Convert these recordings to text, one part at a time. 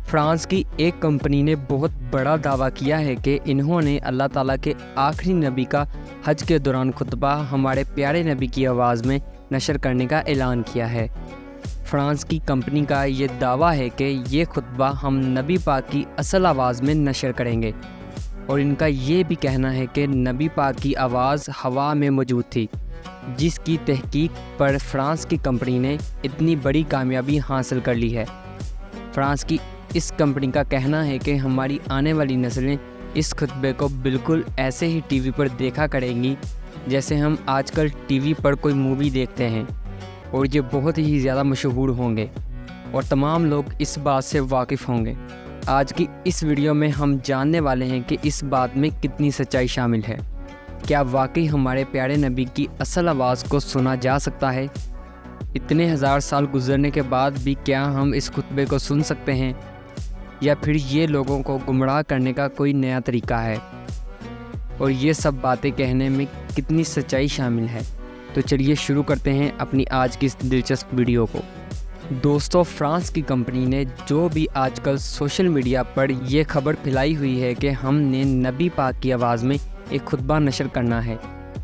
France کی ایک company نے بہت بڑا دعویٰ کیا ہے کہ انہوں نے اللہ تعالیٰ کے آخری نبی کا حج کے دوران خطبہ ہمارے پیارے نبی کی آواز میں نشر کرنے کا اعلان کیا ہے۔ فرانس کی کمپنی کا یہ دعویٰ ہے کہ یہ خطبہ ہم نبی پاک کی اصل آواز میں نشر کریں گے، اور ان کا یہ بھی کہنا ہے کہ نبی پاک کی آواز ہوا میں موجود تھی، جس کی تحقیق پر فرانس کی کمپنی نے اتنی بڑی کامیابی حاصل کر لی ہے۔ فرانس کی اس کمپنی کا کہنا ہے کہ ہماری آنے والی نسلیں اس خطبے کو بالکل ایسے ہی ٹی وی پر دیکھا کریں گی جیسے ہم آج کل ٹی وی پر کوئی مووی دیکھتے ہیں، اور یہ بہت ہی زیادہ مشہور ہوں گے اور تمام لوگ اس بات سے واقف ہوں گے۔ آج کی اس ویڈیو میں ہم جاننے والے ہیں کہ اس بات میں کتنی سچائی شامل ہے۔ کیا واقعی ہمارے پیارے نبی کی اصل آواز کو سنا جا سکتا ہے؟ اتنے ہزار سال گزرنے کے بعد بھی کیا ہم اس خطبے کو سن سکتے ہیں، یا پھر یہ لوگوں کو گمراہ کرنے کا کوئی نیا طریقہ ہے؟ اور یہ سب باتیں کہنے میں کتنی سچائی شامل ہے؟ تو چلیے شروع کرتے ہیں اپنی آج کی اس دلچسپ ویڈیو کو۔ دوستو، فرانس کی کمپنی نے جو بھی آج کل سوشل میڈیا پر یہ خبر پھیلائی ہوئی ہے کہ ہم نے نبی پاک کی آواز میں ایک خطبہ نشر کرنا ہے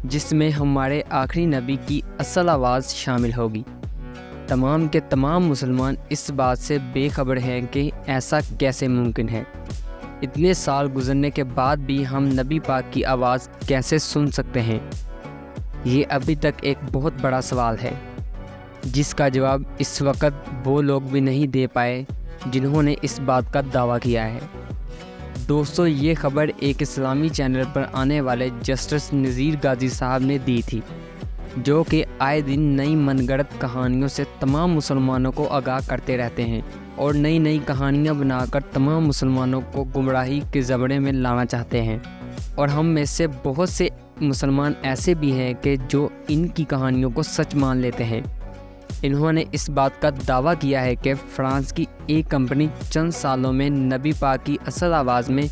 جس میں ہمارے آخری نبی کی اصل آواز شامل ہوگی، تمام کے تمام مسلمان اس بات سے بے خبر ہیں کہ ایسا کیسے ممکن ہے۔ اتنے سال گزرنے کے بعد بھی ہم نبی پاک کی آواز کیسے سن سکتے ہیں؟ یہ ابھی تک ایک بہت بڑا سوال ہے جس کا جواب اس وقت وہ لوگ بھی نہیں دے پائے جنہوں نے اس بات کا دعویٰ کیا ہے۔ دوستو، یہ خبر ایک اسلامی چینل پر آنے والے جسٹس نذیر غازی صاحب نے دی تھی، جو کہ آئے دن نئی من گڑت کہانیوں سے تمام مسلمانوں کو آگاہ کرتے رہتے ہیں اور نئی نئی کہانیاں بنا کر تمام مسلمانوں کو گمراہی کے زمرے میں لانا چاہتے ہیں، اور ہم میں سے بہت سے مسلمان ایسے بھی ہیں کہ جو ان کی کہانیوں کو سچ مان لیتے ہیں۔ انہوں نے اس بات کا دعویٰ کیا ہے کہ فرانس کی ایک کمپنی چند سالوں میں نبی پاک کی اصل آواز میں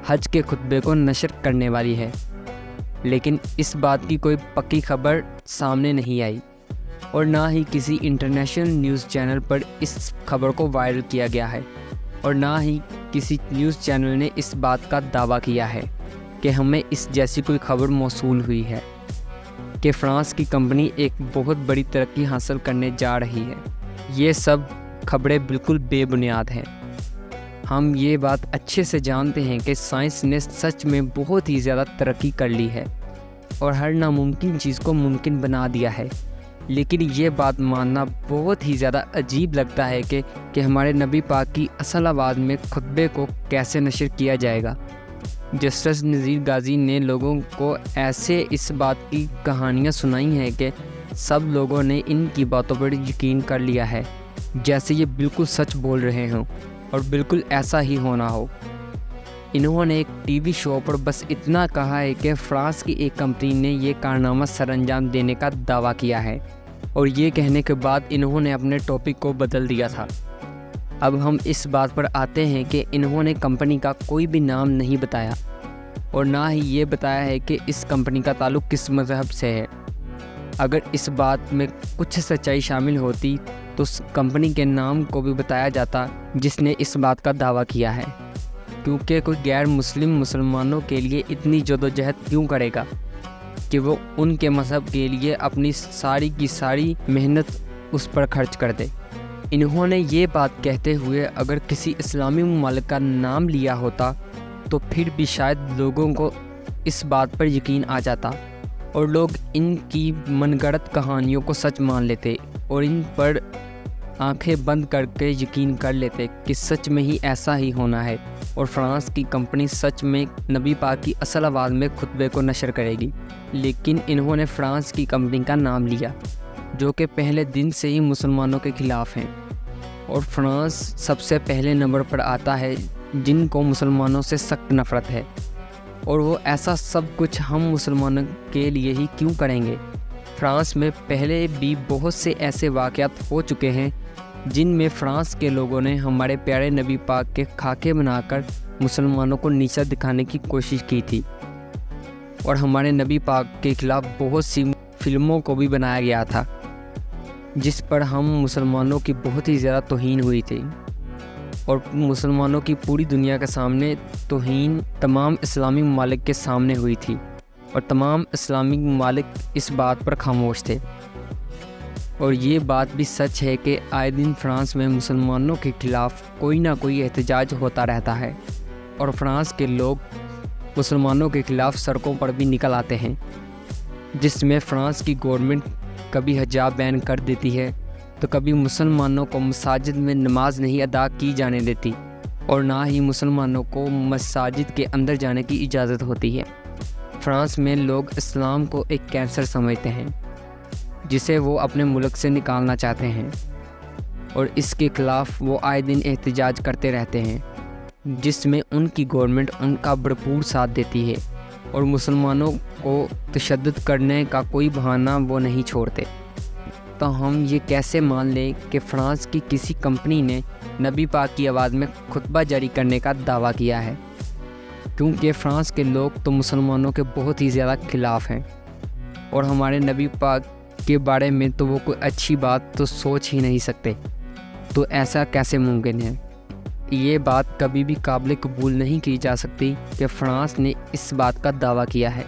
حج کے خطبے کو نشر کرنے والی ہے، لیکن اس بات کی کوئی پکی خبر سامنے نہیں آئی، اور نہ ہی کسی انٹرنیشنل نیوز چینل پر اس خبر کو وائرل کیا گیا ہے، اور نہ ہی کسی نیوز چینل نے اس بات کا دعویٰ کیا ہے کہ ہمیں اس جیسی کوئی خبر موصول ہوئی ہے کہ فرانس کی کمپنی ایک بہت بڑی ترقی حاصل کرنے جا رہی ہے۔ یہ سب خبریں بالکل بے بنیاد ہیں۔ ہم یہ بات اچھے سے جانتے ہیں کہ سائنس نے سچ میں بہت ہی زیادہ ترقی کر لی ہے اور ہر ناممکن چیز کو ممکن بنا دیا ہے، لیکن یہ بات ماننا بہت ہی زیادہ عجیب لگتا ہے کہ ہمارے نبی پاک کی اصل آواز میں خطبے کو کیسے نشر کیا جائے گا۔ جسٹس نذیر غازی نے لوگوں کو ایسے اس بات کی کہانیاں سنائی ہیں کہ سب لوگوں نے ان کی باتوں پر یقین کر لیا ہے، جیسے یہ بالکل سچ بول رہے ہوں اور بالکل ایسا ہی ہونا ہو۔ انہوں نے ایک ٹی وی شو پر بس اتنا کہا ہے کہ فرانس کی ایک کمپنی نے یہ کارنامہ سر انجام دینے کا دعویٰ کیا ہے، اور یہ کہنے کے بعد انہوں نے اپنے ٹاپک کو بدل دیا تھا۔ اب ہم اس بات پر آتے ہیں کہ انہوں نے کمپنی کا کوئی بھی نام نہیں بتایا، اور نہ ہی یہ بتایا ہے کہ اس کمپنی کا تعلق کس مذہب سے ہے۔ اگر اس بات میں کچھ سچائی شامل ہوتی تو اس کمپنی کے نام کو بھی بتایا جاتا جس نے اس بات کا دعویٰ کیا ہے، کیونکہ کوئی غیر مسلم مسلمانوں کے لیے اتنی جدوجہد کیوں کرے گا کہ وہ ان کے مذہب کے لیے اپنی ساری کی ساری محنت اس پر خرچ کر دے۔ انہوں نے یہ بات کہتے ہوئے اگر کسی اسلامی ممالک کا نام لیا ہوتا تو پھر بھی شاید لوگوں کو اس بات پر یقین آ جاتا اور لوگ ان کی من گڑت کہانیوں کو سچ مان لیتے اور ان پر آنکھیں بند کر کے یقین کر لیتے کہ سچ میں ہی ایسا ہی ہونا ہے، اور فرانس کی کمپنی سچ میں نبی پاک کی اصل آواز میں خطبے کو نشر کرے گی۔ لیکن انہوں نے فرانس کی کمپنی کا نام لیا جو کہ پہلے دن سے ہی مسلمانوں کے خلاف ہیں، اور فرانس سب سے پہلے نمبر پر آتا ہے جن کو مسلمانوں سے سخت نفرت ہے، اور وہ ایسا سب کچھ ہم مسلمانوں کے لیے ہی کیوں کریں گے؟ فرانس میں پہلے بھی بہت سے ایسے واقعات ہو چکے ہیں جن میں فرانس کے لوگوں نے ہمارے پیارے نبی پاک کے خاکے بنا کر مسلمانوں کو نیچا دکھانے کی کوشش کی تھی، اور ہمارے نبی پاک کے خلاف بہت سی فلموں کو بھی بنایا گیا تھا جس پر ہم مسلمانوں کی بہت ہی زیادہ توہین ہوئی تھی۔ اور مسلمانوں کی پوری دنیا کے سامنے توہین تمام اسلامی ممالک کے سامنے ہوئی تھی، اور تمام اسلامی ممالک اس بات پر خاموش تھے۔ اور یہ بات بھی سچ ہے کہ آئے دن فرانس میں مسلمانوں کے خلاف کوئی نہ کوئی احتجاج ہوتا رہتا ہے، اور فرانس کے لوگ مسلمانوں کے خلاف سڑکوں پر بھی نکل آتے ہیں، جس میں فرانس کی گورنمنٹ کبھی حجاب بین کر دیتی ہے تو کبھی مسلمانوں کو مساجد میں نماز نہیں ادا کی جانے دیتی، اور نہ ہی مسلمانوں کو مساجد کے اندر جانے کی اجازت ہوتی ہے۔ فرانس میں لوگ اسلام کو ایک کینسر سمجھتے ہیں جسے وہ اپنے ملک سے نکالنا چاہتے ہیں، اور اس کے خلاف وہ آئے دن احتجاج کرتے رہتے ہیں، جس میں ان کی گورنمنٹ ان کا بھرپور ساتھ دیتی ہے، اور مسلمانوں کو تشدد کرنے کا کوئی بہانہ وہ نہیں چھوڑتے۔ تو ہم یہ کیسے مان لیں کہ فرانس کی کسی کمپنی نے نبی پاک کی آواز میں خطبہ جاری کرنے کا دعویٰ کیا ہے، کیونکہ فرانس کے لوگ تو مسلمانوں کے بہت ہی زیادہ خلاف ہیں، اور ہمارے نبی پاک کے بارے میں تو وہ کوئی اچھی بات تو سوچ ہی نہیں سکتے۔ تو ایسا کیسے ممکن ہے؟ یہ بات کبھی بھی قابل قبول نہیں کی جا سکتی کہ فرانس نے اس بات کا دعویٰ کیا ہے۔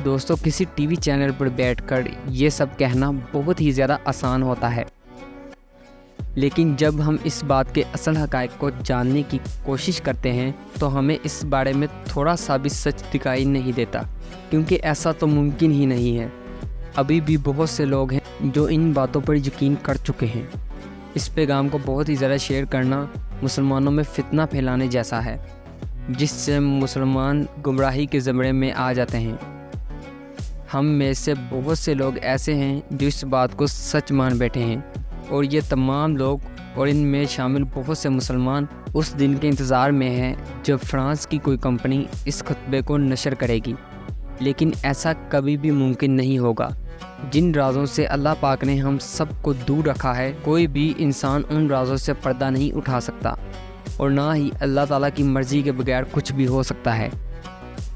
دوستو، کسی ٹی وی چینل پر بیٹھ کر یہ سب کہنا بہت ہی زیادہ آسان ہوتا ہے، لیکن جب ہم اس بات کے اصل حقائق کو جاننے کی کوشش کرتے ہیں تو ہمیں اس بارے میں تھوڑا سا بھی سچ دکھائی نہیں دیتا، کیونکہ ایسا تو ممکن ہی نہیں ہے۔ ابھی بھی بہت سے لوگ ہیں جو ان باتوں پر یقین کر چکے ہیں۔ اس پیغام کو بہت ہی زیادہ شیئر کرنا مسلمانوں میں فتنہ پھیلانے جیسا ہے، جس سے مسلمان گمراہی کے زمرے میں آ جاتے ہیں۔ ہم میں سے بہت سے لوگ ایسے ہیں جو اس بات کو سچ مان بیٹھے ہیں، اور یہ تمام لوگ اور ان میں شامل بہت سے مسلمان اس دن کے انتظار میں ہیں جب فرانس کی کوئی کمپنی اس خطبے کو نشر کرے گی، لیکن ایسا کبھی بھی ممکن نہیں ہوگا۔ جن رازوں سے اللہ پاک نے ہم سب کو دور رکھا ہے، کوئی بھی انسان ان رازوں سے پردہ نہیں اٹھا سکتا، اور نہ ہی اللہ تعالیٰ کی مرضی کے بغیر کچھ بھی ہو سکتا ہے۔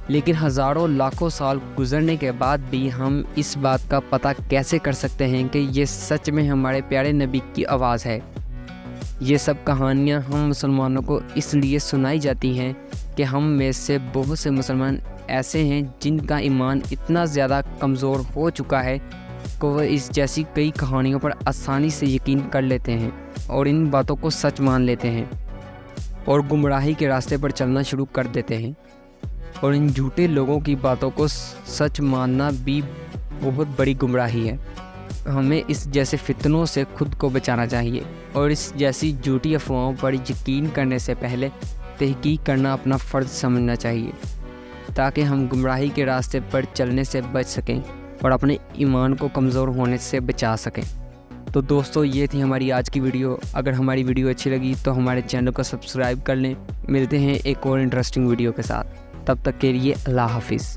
لیکن ہزاروں لاکھوں سال گزرنے کے بعد بھی ہم اس بات کا پتہ کیسے کر سکتے ہیں کہ یہ سچ میں ہمارے پیارے نبی کی آواز ہے؟ یہ سب کہانیاں ہم مسلمانوں کو اس لیے سنائی جاتی ہیں کہ ہم میں سے بہت سے مسلمان ایسے ہیں جن کا ایمان اتنا زیادہ کمزور ہو چکا ہے کہ وہ اس جیسی کئی کہانیوں پر آسانی سے یقین کر لیتے ہیں اور ان باتوں کو سچ مان لیتے ہیں، اور گمراہی کے راستے پر چلنا شروع کر دیتے ہیں۔ اور ان جھوٹے لوگوں کی باتوں کو سچ ماننا بھی بہت بڑی گمراہی ہے۔ ہمیں اس جیسے فتنوں سے خود کو بچانا چاہیے، اور اس جیسی جھوٹی افواہوں پر یقین کرنے سے پہلے تحقیق کرنا اپنا فرض سمجھنا چاہیے، تاکہ ہم گمراہی کے راستے پر چلنے سے بچ سکیں اور اپنے ایمان کو کمزور ہونے سے بچا سکیں۔ تو دوستو، یہ تھی ہماری آج کی ویڈیو۔ اگر ہماری ویڈیو اچھی لگی تو ہمارے چینل کو سبسکرائب کر لیں۔ ملتے ہیں ایک اور انٹرسٹنگ ویڈیو کے ساتھ، تب تک کے لیے اللہ حافظ۔